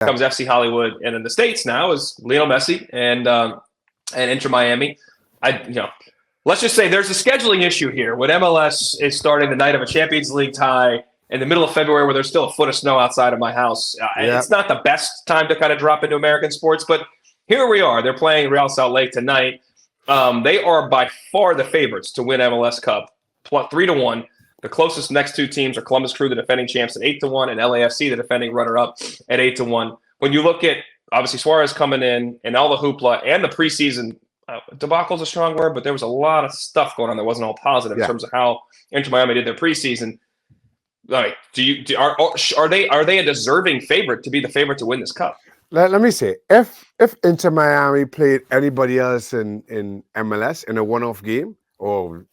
comes FC Hollywood, and in the States now is Lionel Messi and Inter Miami. Let's just say there's a scheduling issue here. When MLS is starting the night of a Champions League tie in the middle of February, where there's still a foot of snow outside of my house, it's not the best time to kind of drop into American sports. But here we are. They're playing Real Salt Lake tonight. They are by far the favorites to win MLS Cup, plus 3-1. The closest next two teams are Columbus Crew, the defending champs, at 8-1, and LAFC, the defending runner-up, at 8-1. When you look at, obviously, Suarez coming in and all the hoopla and the preseason, debacle is a strong word, but there was a lot of stuff going on that wasn't all positive in terms of how Inter Miami did their preseason. Like, are they a deserving favorite to be the favorite to win this cup? Let me say, if Inter Miami played anybody else in MLS in a one-off game or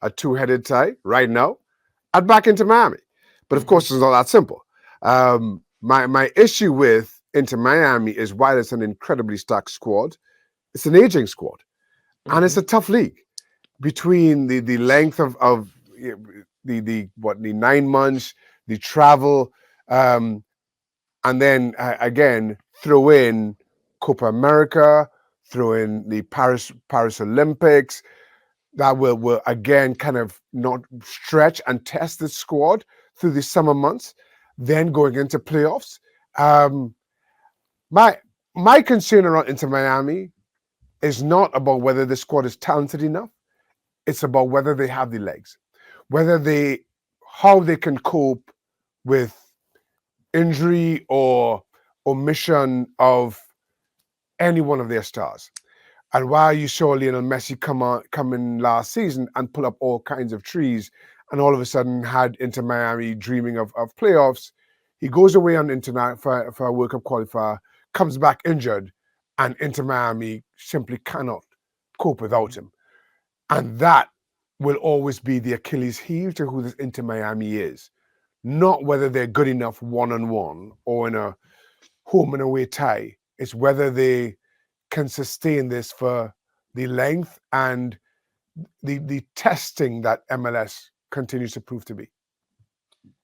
a two-headed tie right now, I'd back Inter Miami. But of course, it's not that simple. My issue with Inter Miami is while it's an incredibly stacked squad, it's an aging squad. And it's a tough league. Between the length of the 9 months, the travel, and then again, throw in Copa America, throw in the Paris Olympics, that will again kind of not stretch and test the squad through the summer months, then going into playoffs. My concern around Inter Miami is not about whether the squad is talented enough. It's about whether they have the legs, how they can cope with injury or omission of any one of their stars. And while you saw Lionel Messi come in last season and pull up all kinds of trees, and all of a sudden had Inter Miami dreaming of playoffs, he goes away on internet for a World Cup qualifier, comes back injured, and Inter Miami simply cannot cope without him. And that will always be the Achilles heel to who this Inter Miami is. Not whether they're good enough one-on-one or in a home and away tie. It's whether they can sustain this for the length and the testing that MLS continues to prove to be.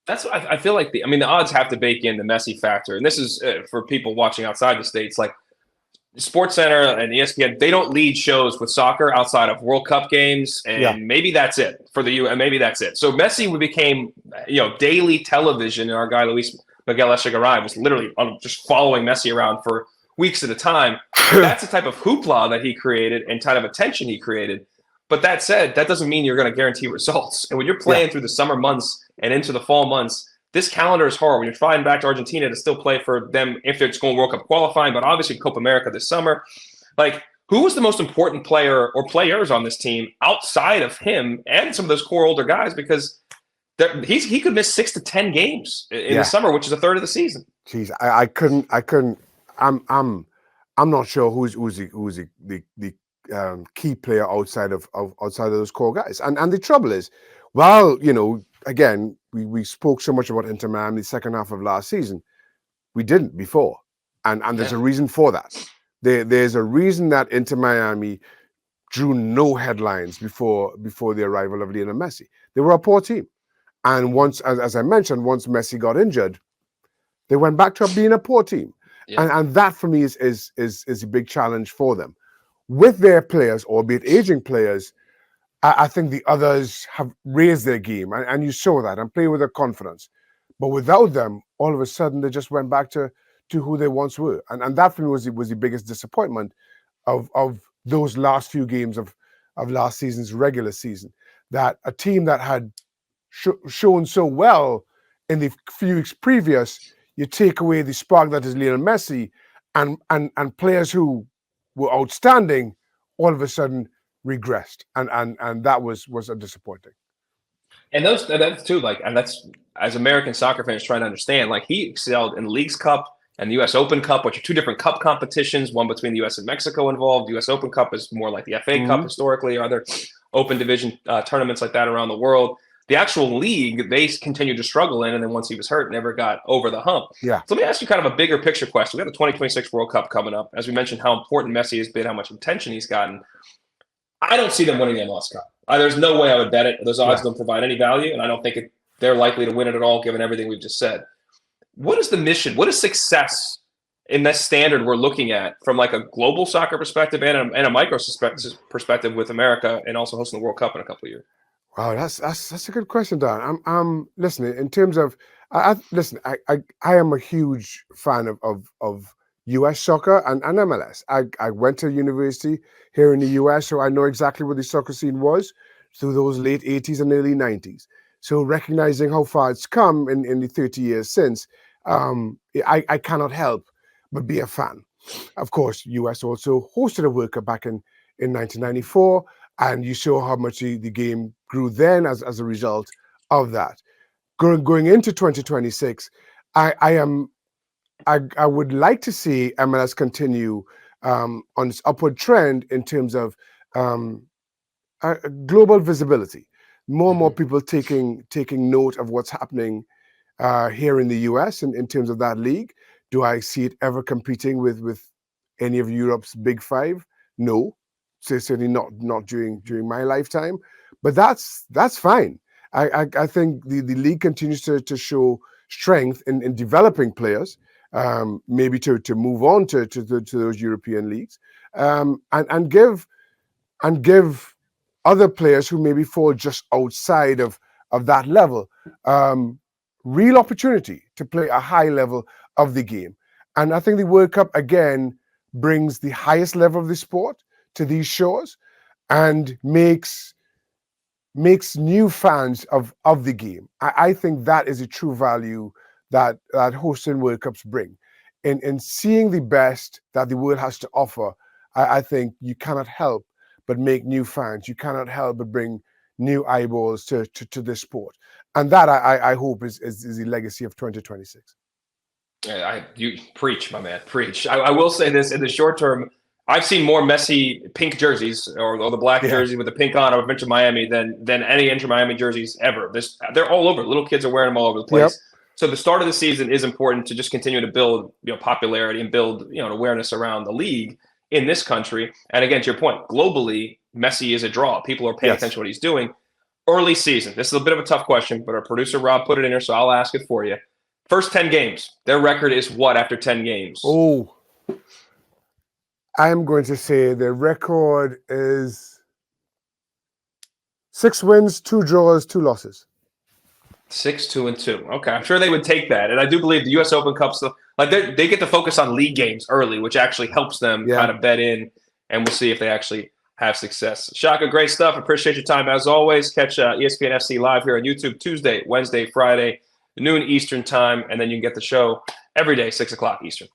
That's what I feel like. The odds have to bake in the Messi factor, and this is for people watching outside the States. Like SportsCenter and ESPN, they don't lead shows with soccer outside of World Cup games, and maybe that's it for the U. And maybe that's it. So Messi became, daily television, and our guy Luis Miguel Echegaray was literally just following Messi around for weeks at a time. That's the type of hoopla that he created and kind of attention he created. But that said, that doesn't mean you're going to guarantee results. And when you're playing through the summer months and into the fall months, this calendar is hard. When you're flying back to Argentina to still play for them if it's going World Cup qualifying, but obviously Copa America this summer. Like, who was the most important player or players on this team outside of him and some of those core older guys? Because he could miss 6 to 10 games in the summer, which is a third of the season. Jeez, I couldn't. I'm not sure who's the key player outside of those core guys. And the trouble is, again, we spoke so much about Inter Miami the second half of last season. We didn't before. And there's a reason for that. There's a reason that Inter Miami drew no headlines before the arrival of Lionel Messi. They were a poor team. And once, as I mentioned, once Messi got injured, they went back to being a poor team. Yeah. And that for me is a big challenge for them. With their players, albeit aging players, I think the others have raised their game, and you saw that, and play with their confidence. But without them, all of a sudden, they just went back to who they once were. And that for me was the biggest disappointment of those last few games of last season's regular season. That a team that had shown so well in the few weeks previous, you take away the spark that is Lionel Messi, and players who were outstanding, all of a sudden regressed, and that was a disappointing. And that's too, and that's, as American soccer fans trying to understand, he excelled in Leagues Cup and the U.S. Open Cup, which are two different cup competitions, one between the U.S. and Mexico involved. The U.S. Open Cup is more like the FA Cup historically, or other open division tournaments like that around the world. The actual league, they continued to struggle in, and then once he was hurt, never got over the hump. Yeah. So let me ask you kind of a bigger picture question. We have the 2026 World Cup coming up. As we mentioned, how important Messi has been, how much attention he's gotten. I don't see them winning the MLS Cup. There's no way I would bet it. Those odds don't provide any value, and I don't think they're likely to win it at all, given everything we've just said. What is the mission? What does success in this standard we're looking at from like a global soccer perspective and a micro perspective with America and also hosting the World Cup in a couple of years? Wow, that's a good question, Dan. I'm listening in terms of listen. I am a huge fan of U.S. soccer and MLS. I went to university here in the U.S., so I know exactly what the soccer scene was through those late 80s and early 90s. So recognizing how far it's come in the 30 years since, I cannot help but be a fan. Of course, U.S. also hosted a World Cup back in 1994, and you saw how much the game grew then as a result of that. Going into 2026, I would like to see MLS continue on its upward trend in terms of global visibility. More and more people taking note of what's happening here in the US in terms of that league. Do I see it ever competing with any of Europe's big five? No, certainly not during my lifetime. But that's fine. I think the league continues to show strength in developing players, maybe to move on to those European leagues, and give other players who maybe fall just outside of that level real opportunity to play a high level of the game. And I think the World Cup again brings the highest level of the sport to these shores and makes new fans of the game. I think that is a true value that hosting World Cups bring. In seeing the best that the world has to offer, I think you cannot help but make new fans. You cannot help but bring new eyeballs to this sport. And that I hope is the legacy of 2026. You preach, my man, preach. I will say this in the short term. I've seen more Messi pink jerseys or the black jersey with the pink on of Inter Miami than any Inter Miami jerseys ever. They're all over. Little kids are wearing them all over the place. Yep. So the start of the season is important to just continue to build popularity and build an awareness around the league in this country. And again, to your point, globally, Messi is a draw. People are paying attention to what he's doing. Early season. This is a bit of a tough question, but our producer Rob put it in here, so I'll ask it for you. First 10 games. Their record is what after 10 games? Oh. I'm going to say the record is 6 wins, 2 draws, 2 losses. 6-2-2. Okay, I'm sure they would take that, and I do believe the U.S. Open Cups, like they get to focus on league games early, which actually helps them kind of bet in, and we'll see if they actually have success. Shaka, great stuff. Appreciate your time as always. Catch ESPN FC live here on YouTube Tuesday, Wednesday, Friday, noon Eastern time, and then you can get the show every day, 6 o'clock Eastern.